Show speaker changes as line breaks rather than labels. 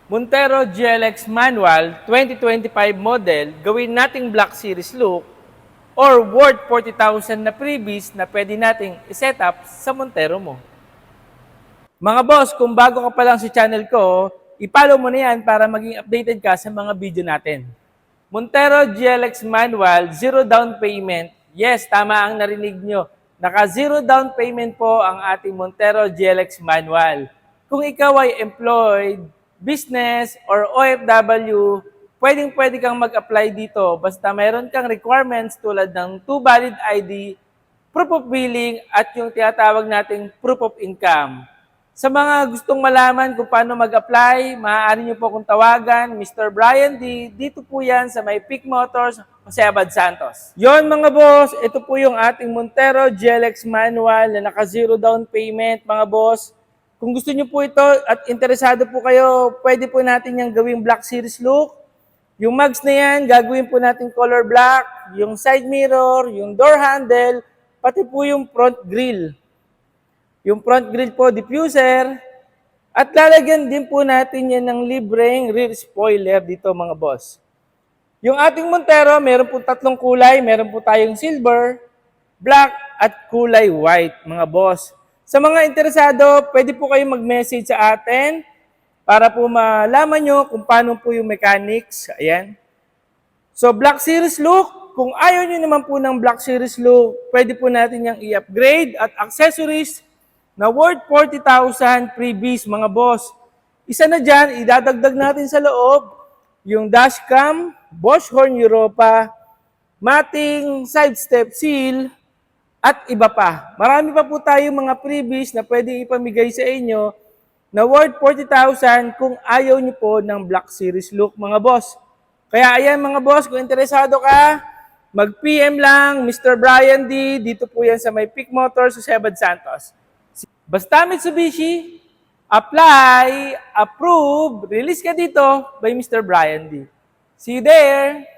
Montero GLX Manual 2025 model, gawin nating Black Series look or worth 40,000 na freebies na pwede nating iset up sa Montero mo. Mga boss, kung bago ka pa lang sa channel ko, i-follow mo na yan para maging updated ka sa mga video natin. Montero GLX Manual, zero down payment. Yes, tama ang narinig nyo. Naka zero down payment po ang ating Montero GLX Manual. Kung ikaw ay employed, business, or OFW, pwedeng-pwede kang mag-apply dito basta mayroon kang requirements tulad ng 2 valid ID, proof of billing, at yung tinatawag nating proof of income. Sa mga gustong malaman kung paano mag-apply, maaari niyo po kong tawagan, Mr. Brian D. Dito po yan sa may Peak Motors, Jose Abad Santos. Yon mga boss, ito po yung ating Montero GLX Manual na naka-zero down payment mga boss. Kung gusto niyo po ito at interesado po kayo, pwede po natin yung gawing Black Series look. Yung mugs na yan, gagawin po natin color black, yung side mirror, yung door handle, pati po yung front grille. Yung front grille po, diffuser, at lalagyan din po natin yan ng libreng rear spoiler dito mga boss. Yung ating Montero, meron po 3 kulay, meron po tayong silver, black, at kulay white mga boss. Sa mga interesado, pwede po kayo mag-message sa atin para po malaman nyo kung paano po yung mechanics. Ayan. So, Black Series look, kung ayaw nyo naman po ng Black Series look, pwede po natin yung i-upgrade at accessories na worth 40,000 freebies, mga boss. Isa na dyan, idadagdag natin sa loob yung dashcam, Bosch Horn Europa, mating side step seal, at iba pa. Marami pa po tayong mga freebies na pwedeng ipamigay sa inyo na worth 40,000 kung ayaw nyo po ng Black Series look, mga boss. Kaya ayan mga boss, kung interesado ka, mag-PM lang, Mr. Brian D. Dito po yan sa may Peak Motors, Jose Abad Santos. Basta Mitsubishi, apply, approve, release ka dito by Mr. Brian D. See you there!